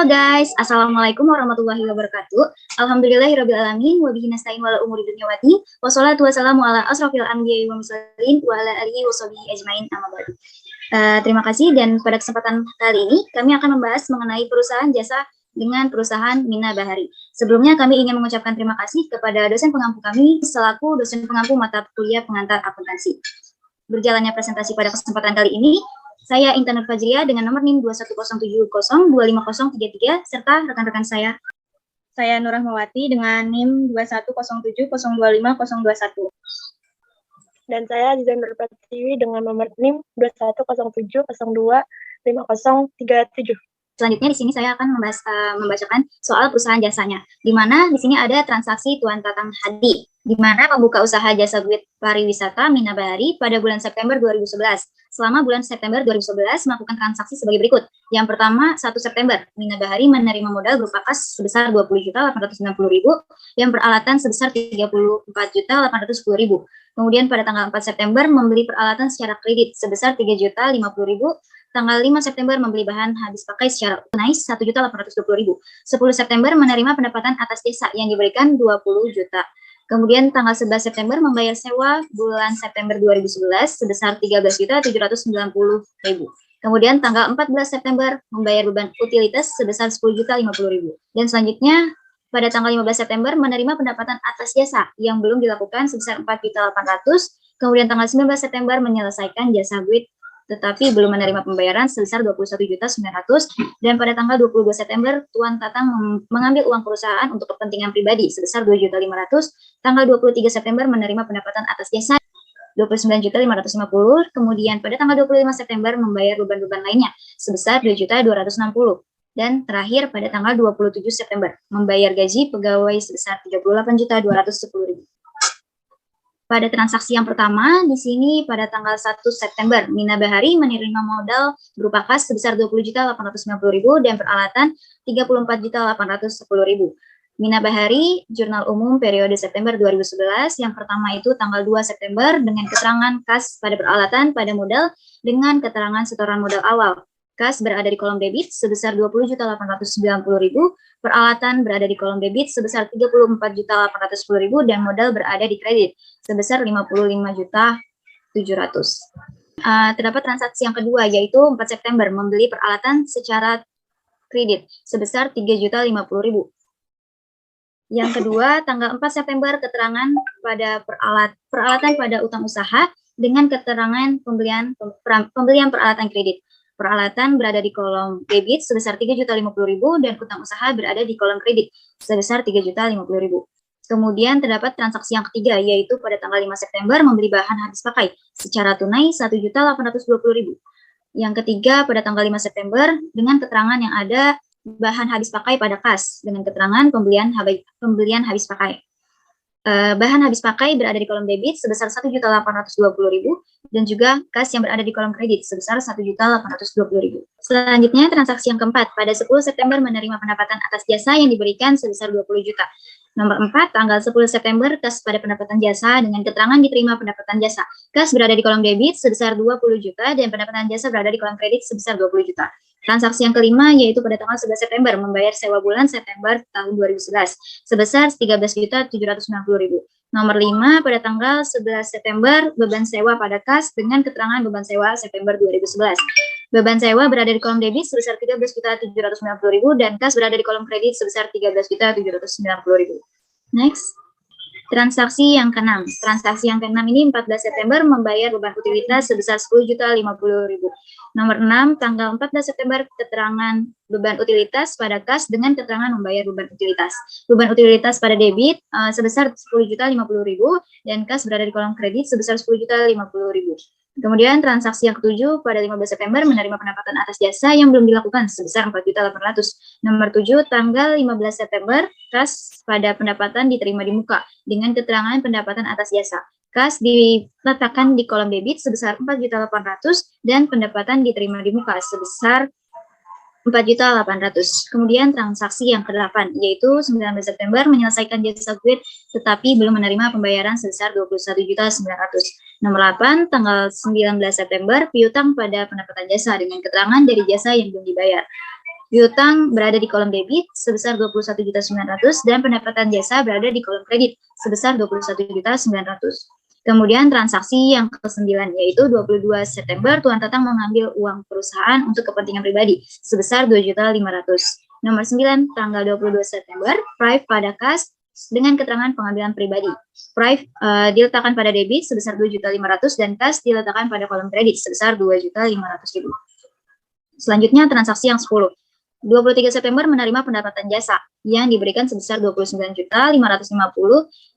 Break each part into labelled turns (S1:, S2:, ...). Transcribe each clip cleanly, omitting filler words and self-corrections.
S1: guys, Assalamualaikum warahmatullahi wabarakatuh. Alhamdulillahirrabbilalamin, wabihi nasta'in wala umuri dunya waddin, wassalatu wassalamu ala asrofil anbiya'i wa mursalin wa ala alihi wa sahbihi ajmain amma ba'du. Terima kasih, dan pada kesempatan kali ini kami akan membahas mengenai perusahaan jasa dengan perusahaan Mina Bahari. Sebelumnya kami ingin mengucapkan terima kasih kepada dosen pengampu kami selaku dosen pengampu mata kuliah pengantar akuntansi. Berjalannya presentasi pada kesempatan kali ini, saya Intan Nur Fajriya dengan nomor NIM 21070250033 serta rekan-rekan saya.
S2: Saya Nur Rahmawati dengan NIM 21070250021.
S3: Dan saya Liza Nur Pratiwi dengan nomor NIM 21070250037.
S1: Selanjutnya di sini saya akan membacakan soal perusahaan jasanya, di mana di sini ada transaksi Tuan Tatang Hadi, di mana membuka usaha jasa guide pariwisata Mina Bahari pada bulan September 2011. Selama bulan September 2011 melakukan transaksi sebagai berikut. Yang pertama, 1 September, Mina Bahari menerima modal berupa kas sebesar 20.890.000 yang peralatan sebesar 34.810.000. Kemudian pada tanggal 4 September membeli peralatan secara kredit sebesar 3.050.000. Tanggal 5 September membeli bahan habis pakai secara tunai 1.820.000. 10 September menerima pendapatan atas jasa yang diberikan 20 juta. Kemudian tanggal 11 September membayar sewa bulan September 2011 sebesar 13.790.000. Kemudian tanggal 14 September membayar beban utilitas sebesar 10.050.000. Dan selanjutnya pada tanggal 15 September menerima pendapatan atas jasa yang belum dilakukan sebesar 4.800.000. Kemudian tanggal 19 September menyelesaikan jasa guide tetapi belum menerima pembayaran sebesar 21.900.000, dan pada tanggal 22 September Tuan Tatang mengambil uang perusahaan untuk kepentingan pribadi sebesar 2.500.000. Tanggal 23 September menerima pendapatan atas jasa 29.550.000, kemudian pada tanggal 25 September membayar beban-beban lainnya sebesar 2.260.000, dan terakhir pada tanggal 27 September membayar gaji pegawai sebesar 38.210.000. Pada transaksi yang pertama, di sini pada tanggal 1 September, Mina Bahari menerima modal berupa kas sebesar 20.890.000 dan peralatan 34.810.000. Mina Bahari, Jurnal Umum periode September 2011, yang pertama itu tanggal 2 September dengan keterangan kas pada peralatan pada modal dengan keterangan setoran modal awal. Kas berada di kolom debit sebesar 20.890.000, peralatan berada di kolom debit sebesar 34.810.000, dan modal berada di kredit sebesar 55.700.000. Terdapat transaksi yang kedua yaitu 4 September membeli peralatan secara kredit sebesar 3.050.000. Yang kedua, tanggal 4 September keterangan pada peralatan pada utang usaha dengan keterangan pembelian peralatan kredit. Peralatan berada di kolom debit sebesar 3.050.000 dan utang usaha berada di kolom kredit sebesar 3.050.000. Kemudian terdapat transaksi yang ketiga yaitu pada tanggal 5 September membeli bahan habis pakai secara tunai 1.820.000. Yang ketiga pada tanggal 5 September dengan keterangan yang ada bahan habis pakai pada kas dengan keterangan pembelian habis pakai. Bahan habis pakai berada di kolom debit sebesar 1.820.000 dan juga kas yang berada di kolom kredit sebesar 1.820.000. Selanjutnya transaksi yang keempat, pada 10 September menerima pendapatan atas jasa yang diberikan sebesar 20 juta. Nomor 4, tanggal 10 September kas pada pendapatan jasa dengan keterangan diterima pendapatan jasa. Kas berada di kolom debit sebesar 20 juta dan pendapatan jasa berada di kolom kredit sebesar 20 juta. Transaksi yang kelima yaitu pada tanggal 11 September membayar sewa bulan September tahun 2011 sebesar 13.790.000. Nomor 5, pada tanggal 11 September beban sewa pada kas dengan keterangan beban sewa September 2011. Beban sewa berada di kolom debit sebesar 13.790.000 dan kas berada di kolom kredit sebesar 13.790.000. Next. Transaksi yang keenam. Transaksi yang keenam ini 14 September membayar beban utilitas sebesar 10.050.000. Nomor 6, tanggal 14 September keterangan beban utilitas pada kas dengan keterangan membayar beban utilitas. Beban utilitas pada debit sebesar 10.050.000 dan kas berada di kolom kredit sebesar 10.050.000. Kemudian transaksi yang ketujuh pada 15 September menerima pendapatan atas jasa yang belum dilakukan sebesar 4.800.000. Nomor 7, tanggal 15 September kas pada pendapatan diterima di muka dengan keterangan pendapatan atas jasa. Kas diletakkan di kolom debit sebesar 4.800.000 dan pendapatan diterima di muka sebesar 4.800.000. Kemudian transaksi yang ke-8 yaitu 19 September menyelesaikan jasa guide tetapi belum menerima pembayaran sebesar 21.900.000. Nomor 8, tanggal 19 September piutang pada pendapatan jasa dengan keterangan dari jasa yang belum dibayar. Piutang berada di kolom debit sebesar 21.900.000 dan pendapatan jasa berada di kolom kredit sebesar 21.900.000. Kemudian transaksi yang ke-9 yaitu 22 September Tuan Tatang mengambil uang perusahaan untuk kepentingan pribadi sebesar 2.500.000. Nomor 9 tanggal 22 September Prive pada kas dengan keterangan pengambilan pribadi. Prive diletakkan pada debit sebesar 2.500.000 dan kas diletakkan pada kolom kredit sebesar 2.500.000. Selanjutnya transaksi yang 10. 23 September menerima pendapatan jasa yang diberikan sebesar 29.550.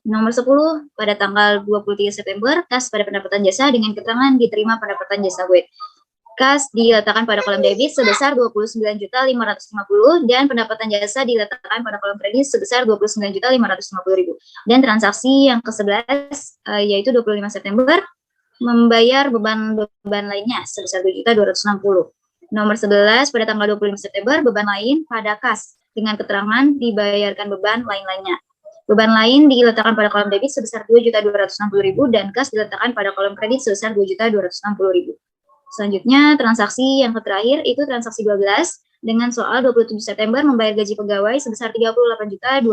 S1: Nomor 10 pada tanggal 23 September kas pada pendapatan jasa dengan keterangan diterima pendapatan jasa gue. Kas diletakkan pada kolom debit sebesar 29.550 dan pendapatan jasa diletakkan pada kolom kredit sebesar 29.550.000. Dan transaksi yang ke-11 yaitu 25 September membayar beban lainnya sebesar 2.260. Nomor 11 pada tanggal 25 September beban lain pada kas dengan keterangan dibayarkan beban lain-lainnya. Beban lain diletakkan pada kolom debit sebesar 2.260.000 dan kas diletakkan pada kolom kredit sebesar 2.260.000. Selanjutnya transaksi yang terakhir itu transaksi 12 dengan soal 27 September membayar gaji pegawai sebesar 38.210.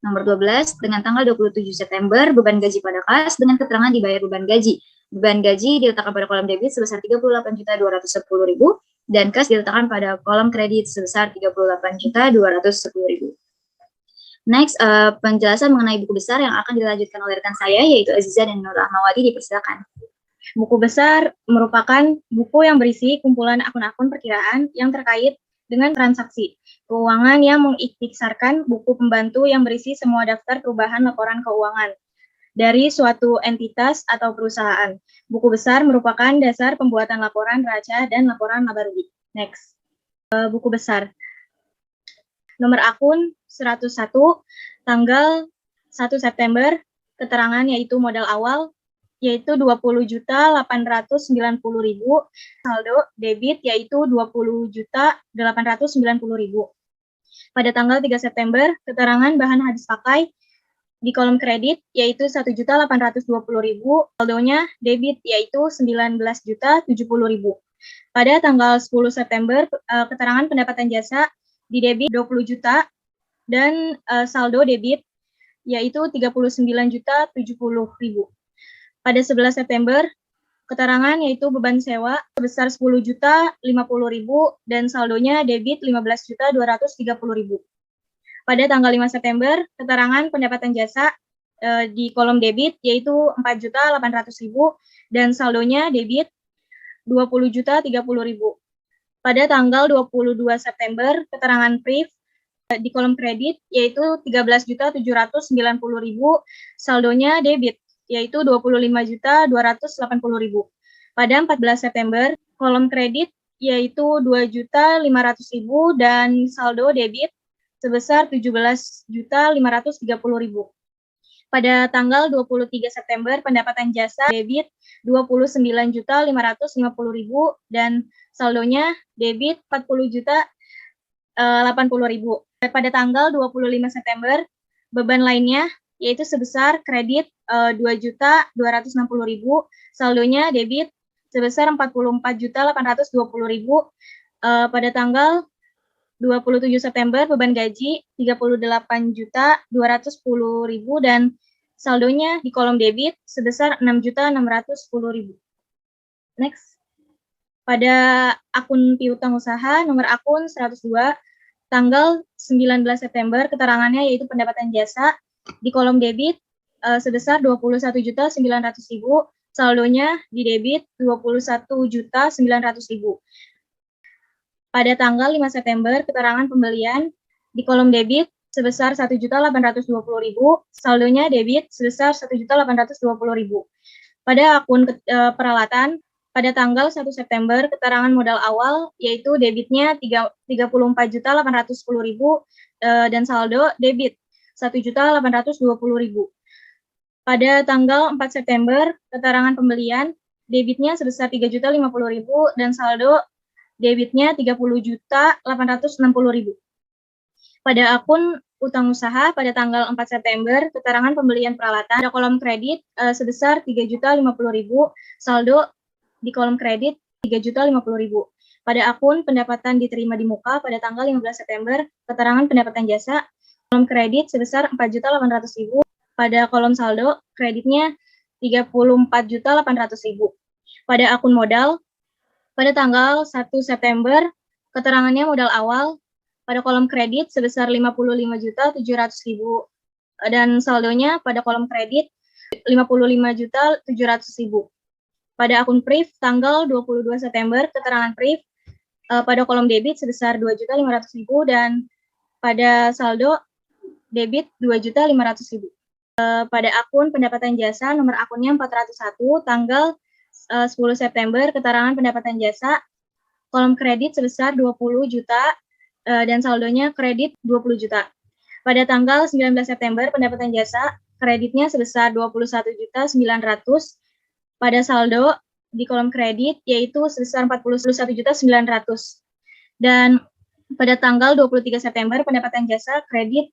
S1: Nomor 12 dengan tanggal 27 September beban gaji pada kas dengan keterangan dibayar beban gaji. Beban gaji diletakkan pada kolom debit sebesar 38.210.000 dan kas diletakkan pada kolom kredit sebesar 38.210.000. Next, penjelasan mengenai buku besar yang akan dilanjutkan oleh rekan saya yaitu Aziza dan Nur Rahmawati, dipersilakan.
S2: Buku besar merupakan buku yang berisi kumpulan akun-akun perkiraan yang terkait dengan transaksi keuangan yang mengikhtisarkan buku pembantu yang berisi semua daftar perubahan laporan keuangan dari suatu entitas atau perusahaan. Buku besar merupakan dasar pembuatan laporan neraca dan laporan laba rugi. Next. Buku besar. Nomor akun 101, tanggal 1 September, keterangan yaitu modal awal, yaitu 20.890.000, saldo debit yaitu 20.890.000. Pada tanggal 3 September, keterangan bahan habis pakai di kolom kredit yaitu 1.820.000, saldonya debit yaitu 19.070.000. Pada tanggal 10 September, keterangan pendapatan jasa di debit 20 juta dan saldo debit yaitu 39.070.000. Pada 11 September, keterangan yaitu beban sewa sebesar 10.050.000 dan saldonya debit 15.230.000. Pada tanggal 5 September, keterangan pendapatan jasa di kolom debit yaitu 4.800.000 dan saldonya debit 20.030.000. Pada tanggal 22 September, keterangan priv di kolom kredit yaitu 13.790.000, saldonya debit yaitu 25.280.000. Pada 14 September, kolom kredit yaitu 2.500.000 dan saldo debit sebesar 17.530.000. Pada tanggal 23 September, pendapatan jasa debit 29.550.000 dan saldonya debit 40.080.000. Pada tanggal 25 September, beban lainnya yaitu sebesar kredit 2.260.000, saldonya debit sebesar 44.820.000. Pada tanggal 27 September beban gaji 38.210.000 dan saldonya di kolom debit sebesar 6.610.000. Next. Pada akun piutang usaha nomor akun 102 tanggal 19 September keterangannya yaitu pendapatan jasa di kolom debit sebesar 21.900.000, saldonya di debit 21.900.000. Pada tanggal 5 September, keterangan pembelian di kolom debit sebesar 1.820.000, saldonya debit sebesar 1.820.000. Pada akun peralatan, pada tanggal 1 September, keterangan modal awal, yaitu debitnya 34.810.000 dan saldo debit 1.820.000. Pada tanggal 4 September, keterangan pembelian, debitnya sebesar 3.050.000 dan saldo debitnya 30.860.000. Pada akun utang usaha pada tanggal 4 September, keterangan pembelian peralatan pada kolom kredit sebesar 3.050.000, saldo di kolom kredit 3.050.000. Pada akun pendapatan diterima di muka pada tanggal 15 September, keterangan pendapatan jasa, kolom kredit sebesar 4.800.000. Pada kolom saldo, kreditnya 34.800.000. Pada akun modal, pada tanggal 1 September, keterangannya modal awal pada kolom kredit sebesar 55.700.000 dan saldonya pada kolom kredit 55.700.000. Pada akun PRIF tanggal 22 September, keterangan PRIF pada kolom debit sebesar 2.500.000 dan pada saldo debit 2.500.000. Pada akun pendapatan jasa, nomor akunnya 401, tanggal 10 September, keterangan pendapatan jasa, kolom kredit sebesar 20 juta dan saldonya kredit 20 juta. Pada tanggal 19 September, pendapatan jasa, kreditnya sebesar 21.900.000 pada saldo di kolom kredit yaitu sebesar 41.900.000. Dan pada tanggal 23 September, pendapatan jasa kredit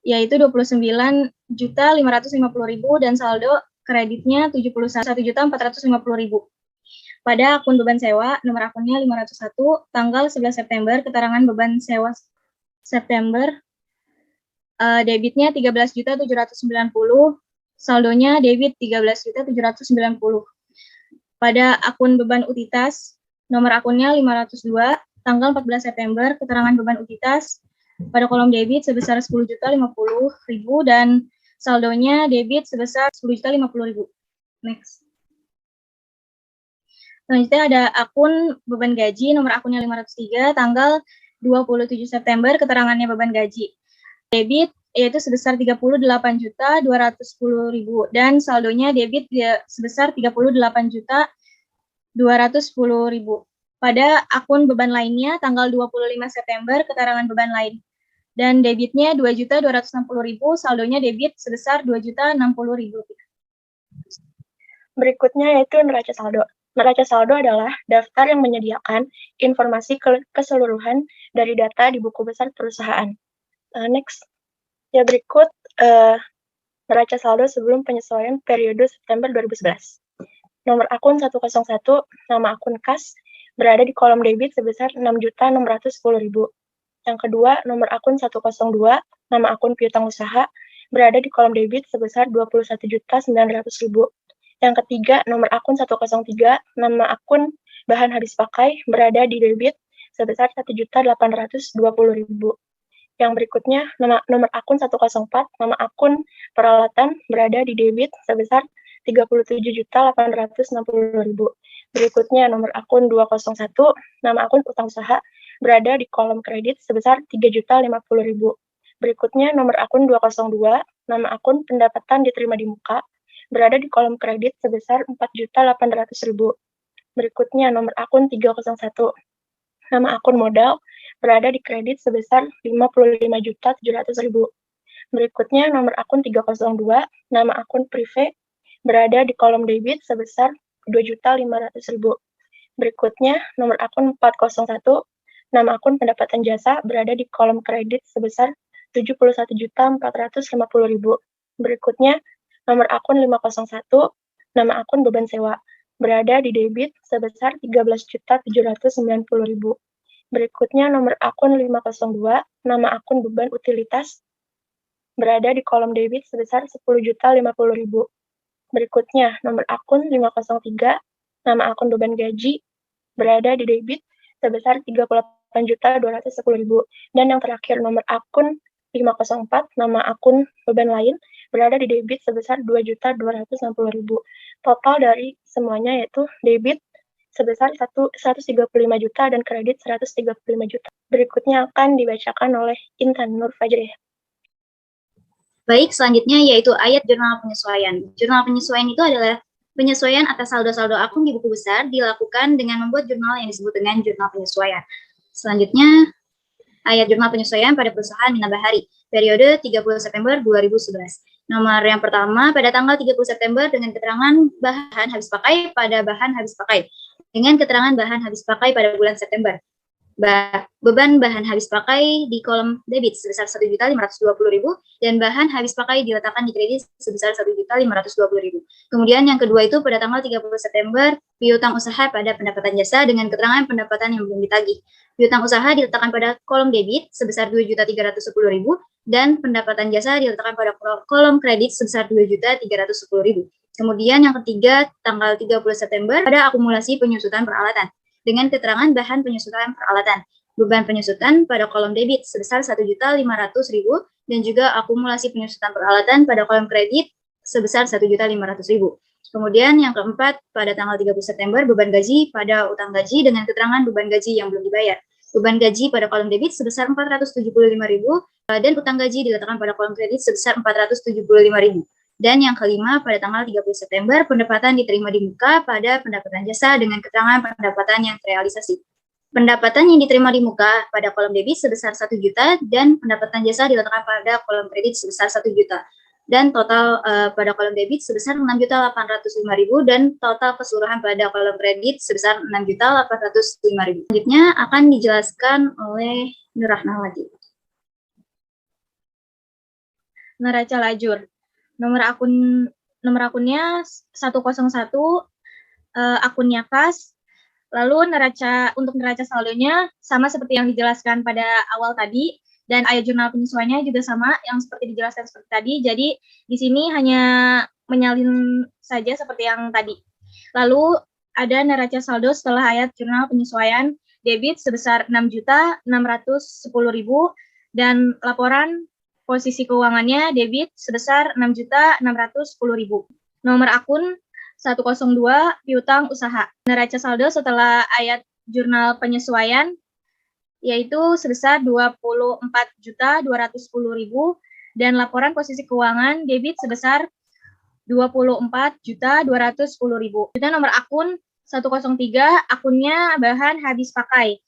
S2: yaitu 29.550.000 dan saldo kreditnya 71.450.000. Pada akun beban sewa, nomor akunnya 501, tanggal 11 September, keterangan beban sewa September, debitnya 13.790, saldonya debit 13.790. Pada akun beban utitas, nomor akunnya 502, tanggal 14 September, keterangan beban utitas pada kolom debit sebesar 10.050.000 dan saldonya debit sebesar 10.050.000. Next. Selanjutnya ada akun beban gaji, nomor akunnya 503, tanggal 27 September, keterangannya beban gaji. Debit yaitu sebesar 38.210.000 dan saldonya debit sebesar 38.210.000. Pada akun beban lainnya, tanggal 25 September, keterangan beban lain. Dan debitnya 2.260.000, saldonya debit sebesar 2.060.000.
S3: Berikutnya yaitu neraca saldo. Neraca saldo adalah daftar yang menyediakan informasi keseluruhan dari data di buku besar perusahaan. Next. Ya, berikut neraca saldo sebelum penyesuaian periode September 2011. Nomor akun 101, nama akun kas, berada di kolom debit sebesar 6.610.000. Yang kedua, nomor akun 102, nama akun piutang usaha, berada di kolom debit sebesar 21.900.000. Yang ketiga, nomor akun 103, nama akun bahan habis pakai, berada di debit sebesar 1.820.000. Yang berikutnya, nomor akun 104, nama akun peralatan, berada di debit sebesar 37.860.000. Berikutnya, nomor akun 201, nama akun utang usaha, berada di kolom kredit sebesar 3.050.000. Berikutnya, nomor akun 202, nama akun pendapatan diterima di muka, berada di kolom kredit sebesar 4.800.000. Berikutnya, nomor akun 301, nama akun modal, berada di kredit sebesar 55.700.000. Berikutnya, nomor akun 302, nama akun prive, berada di kolom debit sebesar 2.500.000. Berikutnya, nomor akun 401, nama akun pendapatan jasa, berada di kolom kredit sebesar 71.450.000. Berikutnya, nomor akun 501, nama akun beban sewa, berada di debit sebesar 13.790.000. Berikutnya, nomor akun 502, nama akun beban utilitas, berada di kolom debit sebesar 10.050.000. Berikutnya, nomor akun 503, nama akun beban gaji, berada di debit sebesar 38.210.000. Dan yang terakhir, nomor akun 504, nama akun beban lain, berada di debit sebesar 2.260.000. Total dari semuanya yaitu debit sebesar 135 juta dan kredit 135 juta. Berikutnya akan dibacakan oleh Intan Nur Fajri.
S1: Baik, selanjutnya yaitu ayat jurnal penyesuaian. Jurnal penyesuaian itu adalah penyesuaian atas saldo-saldo akun di buku besar dilakukan dengan membuat jurnal yang disebut dengan jurnal penyesuaian. Selanjutnya, ayat jurnal penyesuaian pada perusahaan Mina Bahari, periode 30 September 2011. Nomor yang pertama, pada tanggal 30 September dengan keterangan bahan habis pakai pada bahan habis pakai, dengan keterangan bahan habis pakai pada bulan September. Beban bahan habis pakai di kolom debit sebesar 1.520.000 dan bahan habis pakai diletakkan di kredit sebesar 1.520.000. Kemudian yang kedua itu pada tanggal 30 September, piutang usaha pada pendapatan jasa dengan keterangan pendapatan yang belum ditagih. Piutang usaha diletakkan pada kolom debit sebesar 2.310.000 dan pendapatan jasa diletakkan pada kolom kredit sebesar 2.310.000. Kemudian yang ketiga, tanggal 30 September, ada akumulasi penyusutan peralatan dengan keterangan bahan penyusutan peralatan. Beban penyusutan pada kolom debit sebesar 1.500.000 dan juga akumulasi penyusutan peralatan pada kolom kredit sebesar 1.500.000. Kemudian yang keempat, pada tanggal 30 September, beban gaji pada utang gaji dengan keterangan beban gaji yang belum dibayar. Beban gaji pada kolom debit sebesar 475.000 dan utang gaji diletakkan pada kolom kredit sebesar 475.000. Dan yang kelima, pada tanggal 30 September, pendapatan diterima di muka pada pendapatan jasa dengan keterangan pendapatan yang terrealisasi. Pendapatan yang diterima di muka pada kolom debit sebesar 1 juta dan pendapatan jasa diletakkan pada kolom kredit sebesar 1 juta. Dan total pada kolom debit sebesar 6.805.000 dan total keseluruhan pada kolom kredit sebesar 6.805.000. Selanjutnya akan dijelaskan oleh Nur Rahmawati.
S2: Neraca lajur. Nomor akunnya 101, akunnya kas. Lalu untuk neraca saldonya sama seperti yang dijelaskan pada awal tadi, dan ayat jurnal penyesuaiannya juga sama yang seperti dijelaskan seperti tadi. Jadi di sini hanya menyalin saja seperti yang tadi. Lalu ada neraca saldo setelah ayat jurnal penyesuaian debit sebesar 6.610.000 dan laporan posisi keuangannya debit sebesar 6.610.000. Nomor akun 102 piutang usaha. Neraca saldo setelah ayat jurnal penyesuaian yaitu sebesar 24.210.000 dan laporan posisi keuangan debit sebesar 24.210.000. Kemudian nomor akun 103 akunnya bahan habis pakai.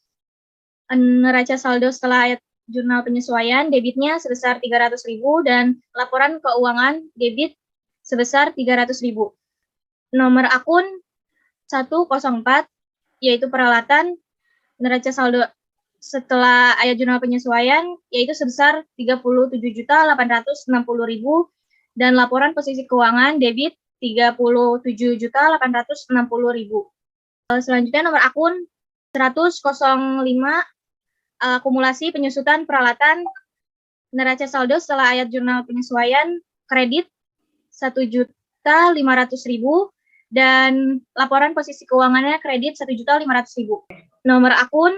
S2: Neraca saldo setelah ayat jurnal penyesuaian debitnya sebesar 300.000 dan laporan keuangan debit sebesar 300.000. Nomor akun 104 yaitu peralatan, neraca saldo setelah ayat jurnal penyesuaian yaitu sebesar 37.860.000 dan laporan posisi keuangan debit 37.860.000. Selanjutnya nomor akun 105 akumulasi penyusutan peralatan, neraca saldo setelah ayat jurnal penyesuaian kredit 1.500.000 dan laporan posisi keuangannya kredit 1.500.000. Nomor akun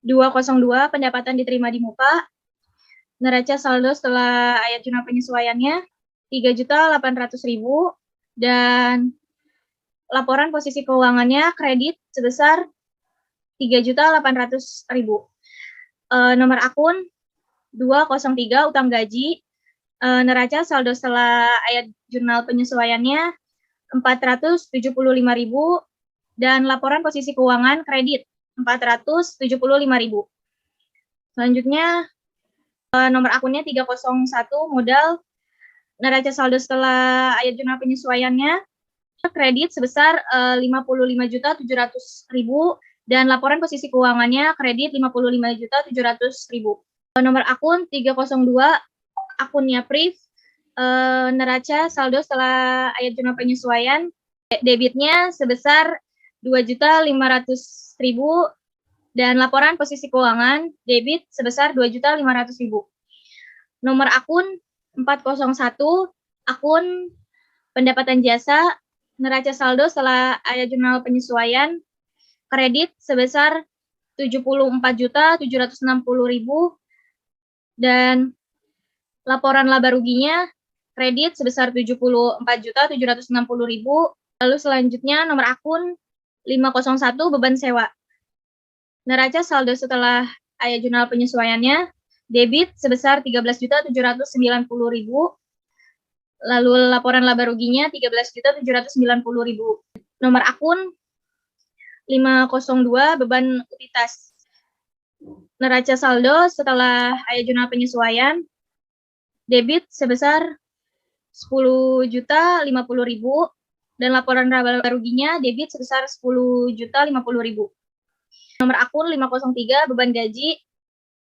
S2: 202 pendapatan diterima di muka, neraca saldo setelah ayat jurnal penyesuaiannya 3.800.000 dan laporan posisi keuangannya kredit sebesar 3.800.000. Nomor akun 203 utang gaji, neraca saldo setelah ayat jurnal penyesuaiannya 475.000 dan laporan posisi keuangan kredit 475.000. Selanjutnya nomor akunnya 301 modal, neraca saldo setelah ayat jurnal penyesuaiannya kredit sebesar 55.700.000 dan laporan posisi keuangannya kredit 55.700.000. Nomor akun 302 akunnya PRIV, neraca saldo setelah ayat jurnal penyesuaian debitnya sebesar 2.500.000 dan laporan posisi keuangan debit sebesar 2.500.000. Nomor akun 401 akun pendapatan jasa, neraca saldo setelah ayat jurnal penyesuaian kredit sebesar 74.760.000 dan laporan laba ruginya kredit sebesar 74.760.000. Lalu selanjutnya nomor akun 501 beban sewa. Neraca saldo setelah ayat jurnal penyesuaiannya debit sebesar 13.790.000. Lalu laporan laba ruginya 13.790.000. Nomor akun 502 beban utilitas. Neraca saldo setelah ayat jurnal penyesuaian debit sebesar 10.050.000 dan laporan laba ruginya debit sebesar 10.050.000. Nomor akun 503 beban gaji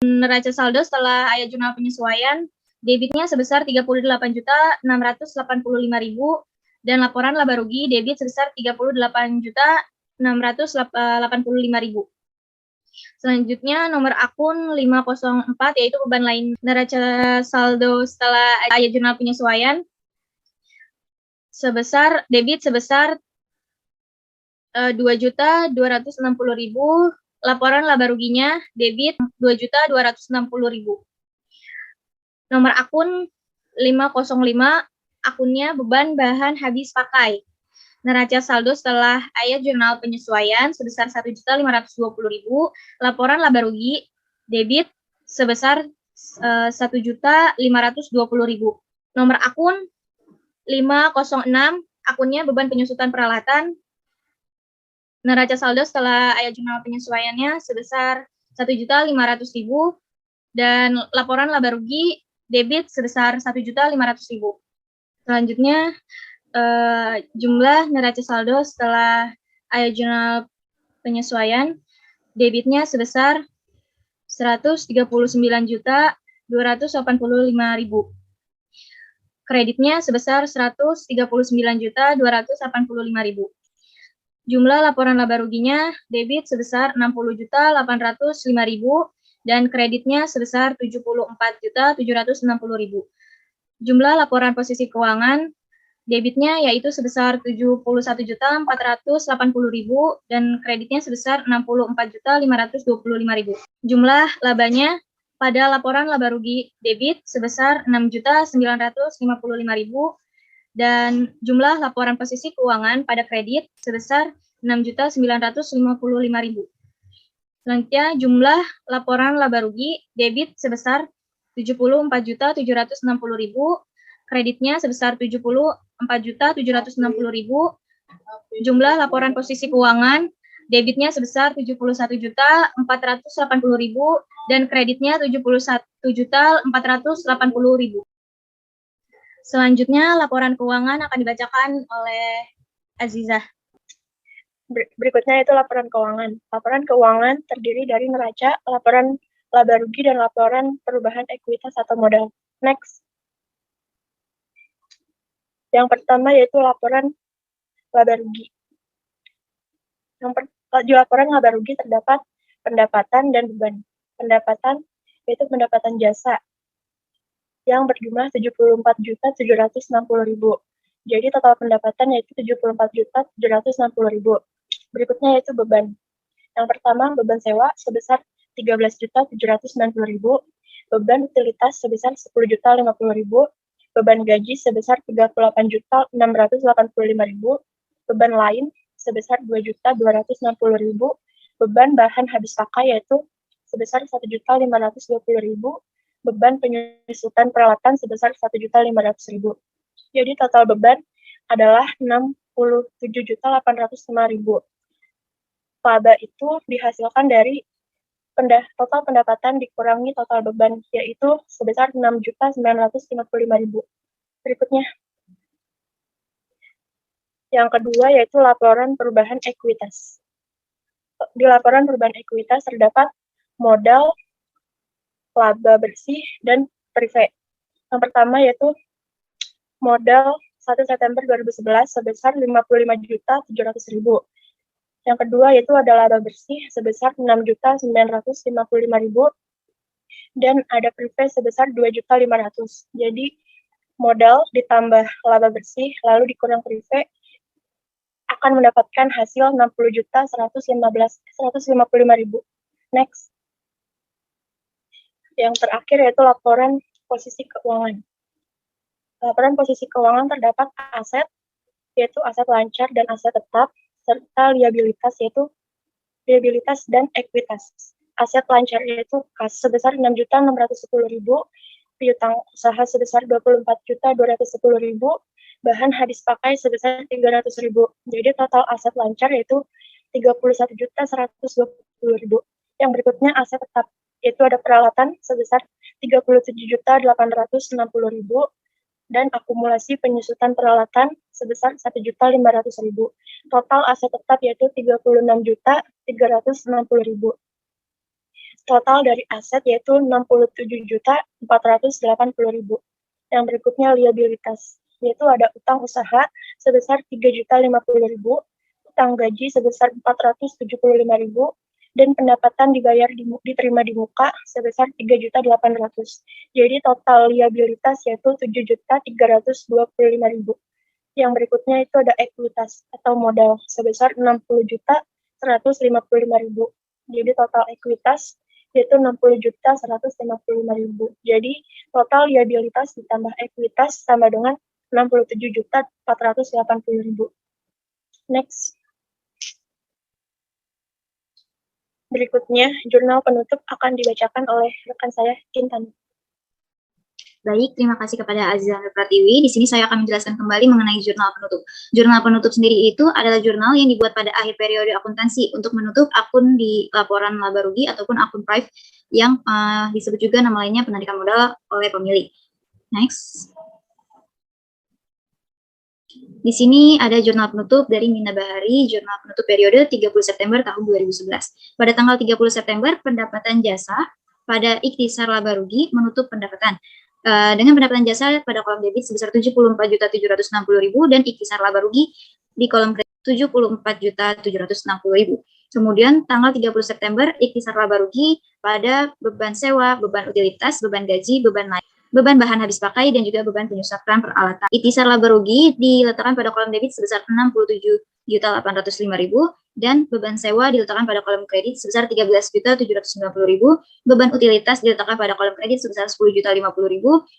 S2: neraca saldo setelah ayat jurnal penyesuaian, debitnya sebesar 38.685.000 dan laporan laba rugi debit sebesar 38.685.000. Selanjutnya nomor akun 504 yaitu beban lain neraca saldo setelah ayat jurnal penyesuaian sebesar debit sebesar 2.260.000, laporan laba ruginya debit 2.260.000. Nomor akun 505 akunnya beban bahan habis pakai. Neraca saldo setelah ayat jurnal penyesuaian sebesar 1.520.000, laporan laba rugi debit sebesar 1.520.000. Nomor akun 506 akunnya beban penyusutan peralatan. Neraca saldo setelah ayat jurnal penyesuaiannya sebesar 1.500.000 dan laporan laba rugi debit sebesar 1.500.000. Selanjutnya jumlah neraca saldo setelah ayat jurnal penyesuaian debitnya sebesar 139.285.000. Kreditnya sebesar 139.285.000. Jumlah laporan laba ruginya debit sebesar 60.805.000 dan kreditnya sebesar 74.760.000. Jumlah laporan posisi keuangan debitnya yaitu sebesar 71.480.000 dan kreditnya sebesar 64.525.000. Jumlah labanya pada laporan laba rugi debit sebesar 6.955.000 dan jumlah laporan posisi keuangan pada kredit sebesar 6.955.000. Selanjutnya jumlah laporan laba rugi debit sebesar 74.760.000, kreditnya sebesar 74.760.000. Jumlah laporan posisi keuangan debitnya sebesar 71.480.000 dan kreditnya 71.480.000. Selanjutnya laporan keuangan akan dibacakan oleh Azizah.
S3: Berikutnya itu laporan keuangan. Laporan keuangan terdiri dari neraca, laporan laba rugi, dan laporan perubahan ekuitas atau modal. Next. Yang pertama yaitu laporan laba rugi. Di laporan laba rugi terdapat pendapatan dan beban. Pendapatan yaitu pendapatan jasa yang berjumlah 74.760.000. Jadi total pendapatan yaitu 74.760.000. Berikutnya yaitu beban. Yang pertama beban sewa sebesar 13.790.000, beban utilitas sebesar 10.050.000, beban gaji sebesar 38.685.000, beban lain sebesar 2.260.000, beban bahan habis pakai yaitu sebesar 1.520.000, beban penyusutan peralatan sebesar 1.500.000. Jadi total beban adalah 67.805.000. Laba itu dihasilkan dari total pendapatan dikurangi total beban, yaitu sebesar 6.955.000. Berikutnya. Yang kedua yaitu laporan perubahan ekuitas. Di laporan perubahan ekuitas terdapat modal, laba bersih, dan prive. Yang pertama yaitu modal 1 September 2011 sebesar 55.700.000. Yang kedua yaitu ada laba bersih sebesar 6.955.000 dan ada prive sebesar 2.500.000. Jadi modal ditambah laba bersih lalu dikurang prive akan mendapatkan hasil 60.155.000. Next. Yang terakhir yaitu laporan posisi keuangan. Laporan posisi keuangan terdapat aset yaitu aset lancar dan aset tetap serta liabilitas yaitu liabilitas dan ekuitas. Aset lancar yaitu kas sebesar 6.610.000, piutang usaha sebesar 24.210.000, bahan habis pakai sebesar 300.000. Jadi total aset lancar yaitu 31.120.000. Yang berikutnya aset tetap yaitu ada peralatan sebesar 37.860.000, dan akumulasi penyusutan peralatan sebesar 1.500.000. Total aset tetap yaitu 36.360.000. Total dari aset yaitu 67.480.000. Yang berikutnya liabilitas, yaitu ada utang usaha sebesar 3.050.000, utang gaji sebesar 475.000, dan pendapatan diterima di muka sebesar 3.800.000. Jadi total liabilitas yaitu 7.325.000. Yang berikutnya itu ada ekuitas atau modal sebesar 60.155.000. Jadi total ekuitas yaitu 60.155.000. Jadi total liabilitas ditambah ekuitas sama dengan 67.480.000. Next. Berikutnya, jurnal penutup akan dibacakan oleh rekan saya, Intan.
S1: Baik, terima kasih kepada Aziza Pratiwi. Di sini saya akan menjelaskan kembali mengenai jurnal penutup. Jurnal penutup sendiri itu adalah jurnal yang dibuat pada akhir periode akuntansi untuk menutup akun di laporan laba rugi ataupun akun prive yang disebut juga nama lainnya penarikan modal oleh pemilik. Next. Di sini ada jurnal penutup dari Mina Bahari, jurnal penutup periode 30 September tahun 2011. Pada tanggal 30 September, pendapatan jasa pada ikhtisar laba rugi menutup pendapatan. Dengan pendapatan jasa pada kolom debit sebesar 74.760.000 dan ikhtisar laba rugi di kolom kredit 74.760.000. Kemudian tanggal 30 September, ikhtisar laba rugi pada beban sewa, beban utilitas, beban gaji, beban lain, beban bahan habis pakai, dan juga beban penyusutan peralatan. Ikhtisar laba rugi diletakkan pada kolom debit sebesar 67.805.000 dan beban sewa diletakkan pada kolom kredit sebesar 13.790.000, beban utilitas diletakkan pada kolom kredit sebesar 10.050.000,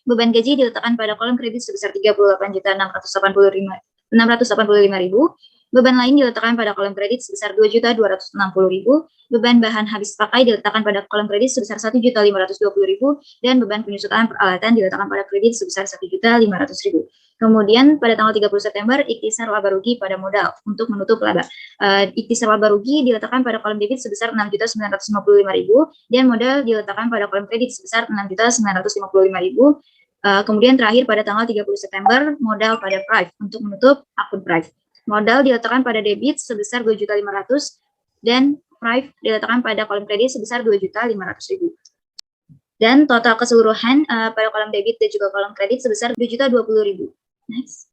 S1: beban gaji diletakkan pada kolom kredit sebesar 38.685.000, beban lain diletakkan pada kolom kredit sebesar 2.260.000, beban bahan habis pakai diletakkan pada kolom kredit sebesar 1.520.000, dan beban penyusutan peralatan diletakkan pada kredit sebesar 1.500.000. Kemudian pada tanggal 30 September, ikhtisar laba rugi pada modal untuk menutup laba. Ikhtisar laba rugi diletakkan pada kolom debit sebesar 6.955.000 dan modal diletakkan pada kolom kredit sebesar 6.955.000. Kemudian terakhir pada tanggal 30 September, modal pada prive untuk menutup akun prive. Modal diletakkan pada debit sebesar 2.500.000 dan prive diletakkan pada kolom kredit sebesar 2.500.000. Dan total keseluruhan pada kolom debit dan juga kolom kredit sebesar 2.020.000. Next.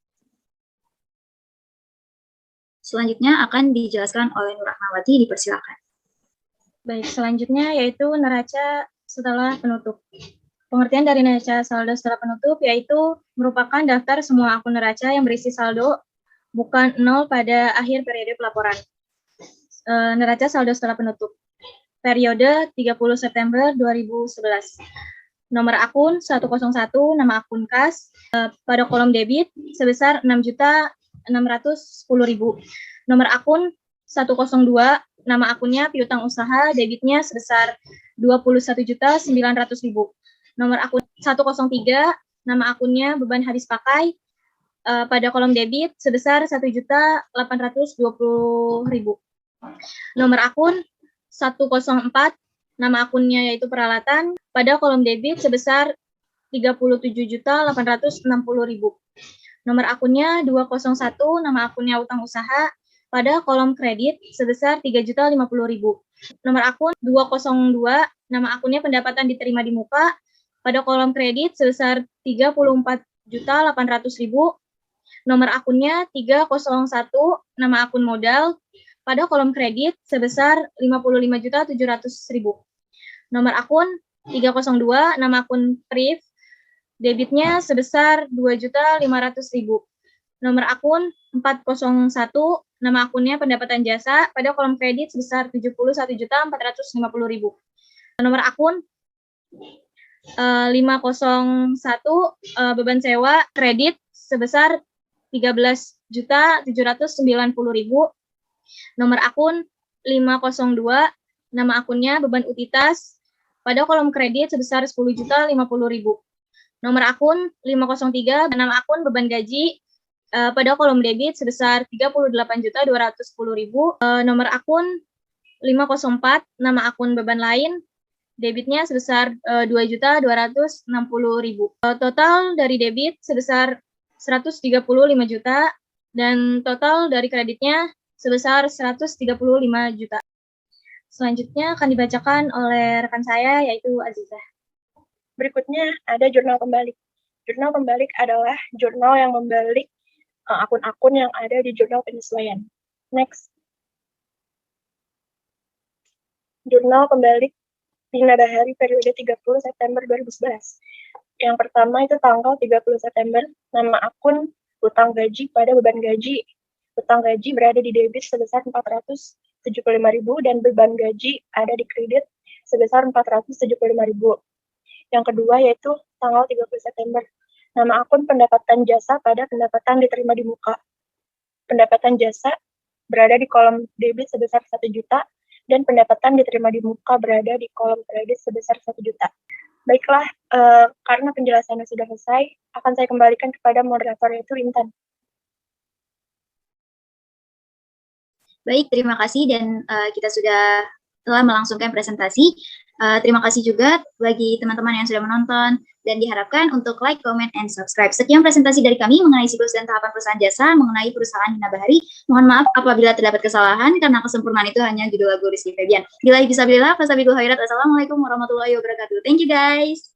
S1: Selanjutnya akan dijelaskan oleh Nur Rahmawati, dipersilakan.
S2: Baik, selanjutnya yaitu neraca setelah penutup. Pengertian dari neraca saldo setelah penutup yaitu merupakan daftar semua akun neraca yang berisi saldo bukan nol pada akhir periode pelaporan. Neraca saldo setelah penutup. Periode 30 September 2011. Nomor akun 101, nama akun kas, pada kolom debit sebesar 6.610.000. Nomor akun 102, nama akunnya piutang usaha, debitnya sebesar 21.900.000. Nomor akun 103, nama akunnya beban habis pakai, pada kolom debit sebesar 1.820.000. Nomor akun 104, nama akunnya yaitu peralatan, pada kolom debit sebesar 37.860.000. Nomor akunnya 201, nama akunnya utang usaha, pada kolom kredit sebesar 3.050.000. Nomor akun 202, nama akunnya pendapatan diterima di muka, pada kolom kredit sebesar 34.800.000. Nomor akunnya 301, nama akun modal, pada kolom kredit sebesar 55.700.000. Nomor akun 302, nama akun priv, debitnya sebesar 2.500.000. Nomor akun 401, nama akunnya pendapatan jasa, pada kolom kredit sebesar 71.450.000. Nomor akun 501, beban sewa kredit sebesar 13.790.000. Nomor akun 502, nama akunnya beban utilitas, pada kolom kredit sebesar 10.050.000. Nomor akun 503, nama akun beban gaji, pada kolom debit sebesar 38.210.000. Nomor akun 504, nama akun beban lain, debitnya sebesar 2.260.000. Total dari debit sebesar 135 juta dan total dari kreditnya sebesar 135 juta. Selanjutnya akan dibacakan oleh rekan saya yaitu Azizah.
S3: Berikutnya ada jurnal pembalik. Jurnal pembalik adalah jurnal yang membalik akun-akun yang ada di jurnal penyesuaian. Next. Jurnal pembalik Dina Bahari periode 30 September 2011. Yang pertama itu tanggal 30 September, nama akun utang gaji pada beban gaji. Utang gaji berada di debit sebesar 475.000 dan beban gaji ada di kredit sebesar 475.000. Yang kedua yaitu tanggal 30 September, nama akun pendapatan jasa pada pendapatan diterima di muka. Pendapatan jasa berada di kolom debit sebesar 1 juta dan pendapatan diterima di muka berada di kolom kredit sebesar 1 juta. Baiklah, karena penjelasannya sudah selesai, akan saya kembalikan kepada moderator yaitu Intan.
S1: Baik, terima kasih dan kita sudah telah melangsungkan presentasi. Terima kasih juga bagi teman-teman yang sudah menonton dan diharapkan untuk like, comment, and subscribe. Sekian presentasi dari kami mengenai siklus dan tahapan perusahaan jasa mengenai perusahaan Dina Bahari. Mohon maaf apabila terdapat kesalahan karena kesempurnaan itu hanya judul lagu Rizky Febian. Bila bisa bila, fasabiqul khairat. Assalamualaikum warahmatullahi wabarakatuh. Thank you guys.